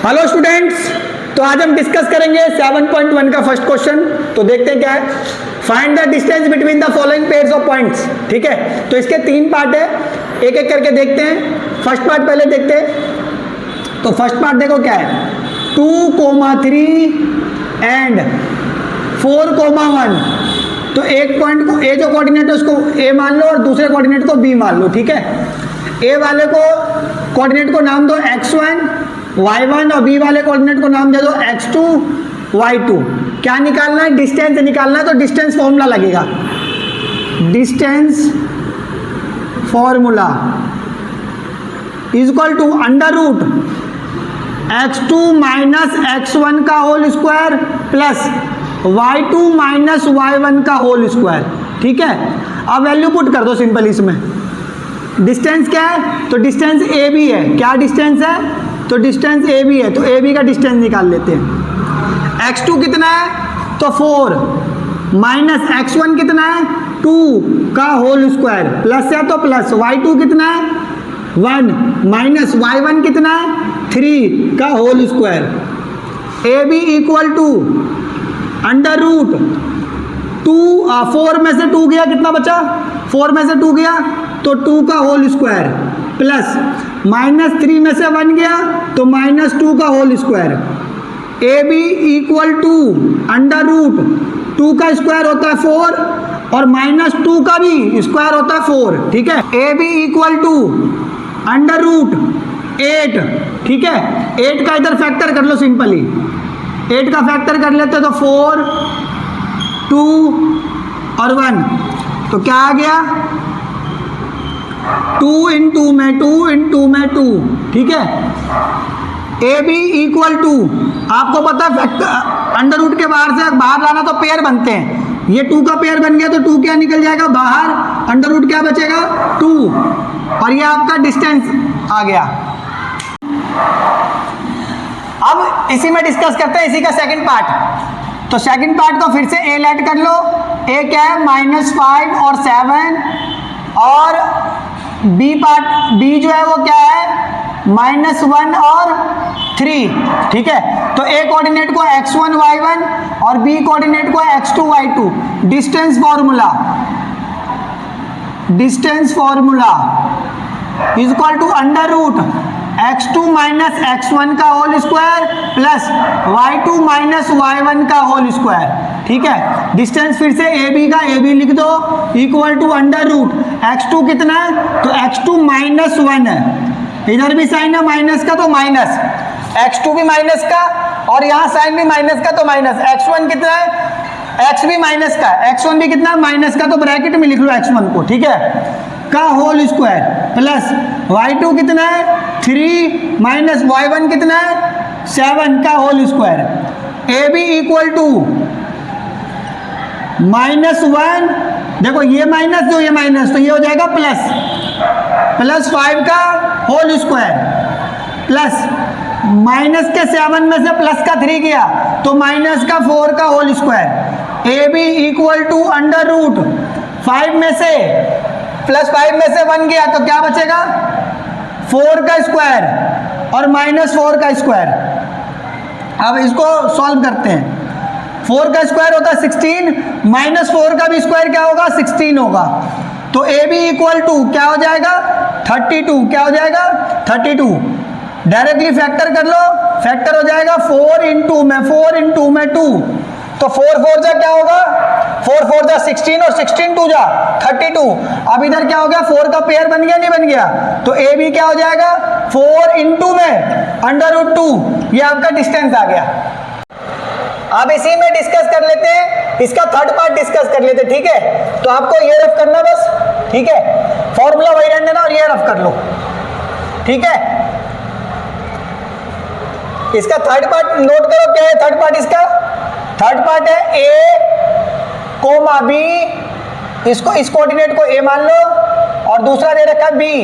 Hello students, तो आज हम डिस्कस करेंगे 7.1 का फर्स्ट क्वेश्चन। तो देखते हैं क्या है। Find the distance between the following pairs of points. ठीक है, तो इसके 3 पार्ट है, एक एक करके देखते हैं। फर्स्ट पार्ट पहले देखते हैं। तो फर्स्ट पार्ट देखो क्या है, 2,3 एंड 4,1। तो एक पॉइंट को ए जो कोऑर्डिनेट है उसको ए मान लो और दूसरे कोऑर्डिनेट को बी मान लो। ठीक है, ए वाले को कोऑर्डिनेट को नाम दो x1 y1 और बी वाले कोऑर्डिनेट को नाम दे दो x2 y2। क्या निकालना है? डिस्टेंस निकालना है। तो डिस्टेंस फॉर्मूला लगेगा। Distance formula is equal to under root x2 minus x1 का whole square plus y2 minus y1 का होल स्क्वायर। ठीक है, अब वैल्यू पुट कर दो सिंपल इसमें। डिस्टेंस क्या है? तो डिस्टेंस ए बी है। क्या डिस्टेंस है? तो डिस्टेंस ए बी है, तो ए बी का डिस्टेंस निकाल लेते हैं। x2 कितना है? तो 4 माइनस x1 कितना है? 2 का होल स्क्वायर प्लस है तो प्लस। y2 कितना है? 1 माइनस y1 कितना है? 3 का whole square. A B equal to under root 4 में से 2 गया, कितना बचा? 4 में से 2 गया तो 2 का होल स्क्वायर प्लस माइनस 3 में से 1 गया तो माइनस 2 का whole square. A B equal to under root 2 का स्क्वायर होता है 4 और माइनस 2 का भी स्क्वायर होता है 4। ठीक है, A B equal to under root 8। ठीक है, 8 का इधर फैक्टर कर लो सिंपली। 8 का फैक्टर कर लेते तो 4 2 और 1, तो क्या आ गया? 2 इन 2 में 2 इन 2 में 2। ठीक है, ए बी इक्वल टू, आपको पता है फैक्टर अंडर रूट के बाहर से बाहर लाना तो पेयर बनते हैं। ये 2 का पेयर बन गया तो 2 क्या निकल जाएगा बाहर, अंडर रूट क्या बचेगा 2, और ये आपका डिस्टेंस आ गया। अब इसी में डिस्कस करते हैं इसी का सेकंड पार्ट। तो सेकंड पार्ट को फिर से ए ऐड कर लो। ए क्या है? -5 और 7, और बी पार्ट बी जो है वो क्या है? -1 और 3। ठीक है, तो ए कोऑर्डिनेट को x1 y1 और बी कोऑर्डिनेट को x2 y2। Distance formula is equal to under root x2 minus x1 का whole square plus y2 minus y1 का होल स्क्वायर। ठीक है, डिस्टेंस फिर से ए बी का ए बी लिख दो equal to under root x2 कितना है? तो x2 -1 है, इधर भी साइन है माइनस का तो माइनस, x2 भी माइनस का और यहाँ साइन भी माइनस का तो माइनस। x1 कितना है? x भी माइनस का, x1 भी कितना माइनस का, तो ब्रैकेट में लिख लो x1 को। ठीक है, का होल स्क्वायर प्लस y2 कितना है? 3 माइनस y1 कितना है? 7 का whole square. A B equal to -1, देखो ये माइनस जो ये माइनस, तो ये हो जाएगा प्लस 5 का होल स्क्वायर प्लस माइनस के 7 में से प्लस का 3 गया तो माइनस का 4 का whole square. A B equal to under root 5 में से प्लस 5 में से 1 गया तो क्या बचेगा? 4 का स्क्वायर और -4 का स्क्वायर। अब इसको सॉल्व करते हैं। 4 का स्क्वायर होता है 16, -4 का भी स्क्वायर क्या होगा? 16 होगा। तो ए बी इक्वल टू क्या हो जाएगा? 32। क्या हो जाएगा? 32। डायरेक्टली फैक्टर कर लो, फैक्टर हो जाएगा 4 इन 2 में 2, तो 4 4 जा क्या होगा? 4 4 जा 16 और 16 2 जा 32। अब इधर क्या हो गया? 4 का पेयर बन गया नहीं बन गया? तो ए बी क्या हो जाएगा? 4 इन 2 में अंडर रूट 2, ये आपका डिस्टेंस आ गया। अब इसी में डिस्कस कर लेते हैं, इसका थर्ड पार्ट डिस्कस कर लेते हैं। ठीक है, तो आपको ये रफ करना बस। ठीक है, फॉर्मूला वही रहने देना और ये रफ कर लो। ठीक है, इसका थर्ड पार्ट नोट करो। क्या है थर्ड पार्ट? इसका थर्ड पार्ट है ए कोमा बी, इसको इस कोऑर्डिनेट को ए मान लो और दूसरा दे रखा बी,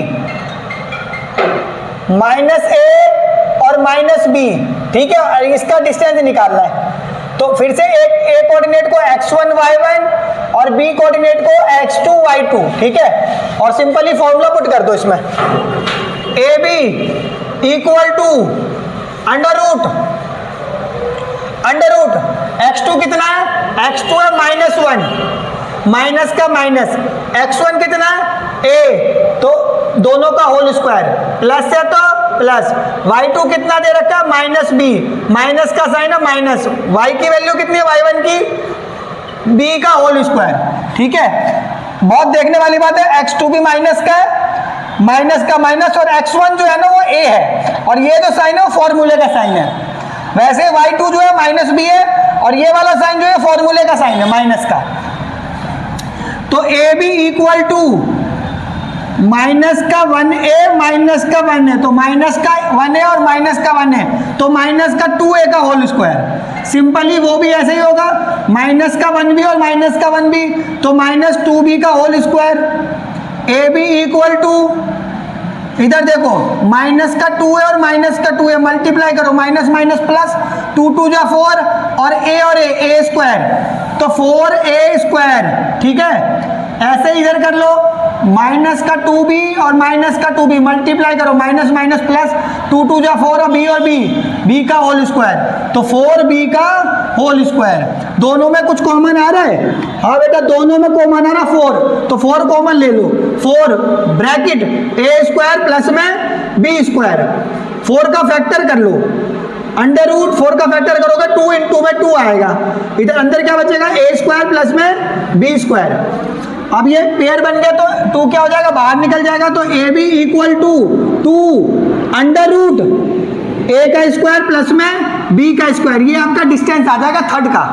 -a और -b। ठीक है, और इसका डिस्टेंस निकालना है। तो फिर से ए कोऑर्डिनेट को x1 y1 और बी कोऑर्डिनेट को x2 y2। ठीक है, और सिंपली फॉर्मूला पुट कर दो इसमें। A B equal to under root x2 कितना है, x2 है -1, माइनस का माइनस, x1 कितना है a, तो दोनों का होल स्क्वायर, प्लस है तो प्लस, y2 कितना दे रखा है -b, माइनस का साइन है माइनस, y की वैल्यू कितनी है y1 की, b का होल स्क्वायर। ठीक है, बहुत देखने वाली बात है, x2 भी माइनस का है, माइनस का माइनस, और x1 जो है ना वो a है, और ये जो साइन है वो फॉर्मूले का साइन है। वैसे y2 जो है -b है, और ये वाला साइन जो है फॉर्मूले का साइन है माइनस का। तो a b equal to minus का 1a माइनस का 1 है, तो माइनस का 1 है और माइनस का 1 है, तो माइनस का 2a का होल स्क्वायर। सिंपली वो भी ऐसे ही होगा, माइनस का 1b और माइनस का 1b, तो -2b का whole square. A B equal to, इधर देखो माइनस का 2 है और माइनस का 2 है, मल्टीप्लाई करो, माइनस माइनस प्लस, 2 2 जा 4, और a स्क्वायर, तो 4a स्क्वायर। ठीक है, ऐसे इधर कर लो, माइनस का 2b और माइनस का 2b, मल्टीप्लाई करो, माइनस माइनस प्लस, 2 2 जा 4, और b का होल स्क्वायर, तो 4b का होल स्क्वायर। दोनों में कुछ कॉमन आ रहा है, हाँ बेटा दोनों में कॉमन आ रहा 4, तो 4 कॉमन ले लो, 4 ब्रैकेट a स्क्वायर प्लस में b स्क्वायर, 4 का फैक्टर कर लो, अंडर रूट 4 का फैक्टर करोगे 2 × 2 में 2 आएगा, इधर अंदर क्या बचेगा, a स्क्वायर प्लस में b स्क्वायर। अब ये पेयर बन गया तो 2 क्या हो जाएगा, बाहर निकल जाएगा, तो A B equal to 2 under root a का स्क्वायर प्लस में b का स्क्वायर, ये आपका डिस्टेंस आ जाएगा थर्ड का।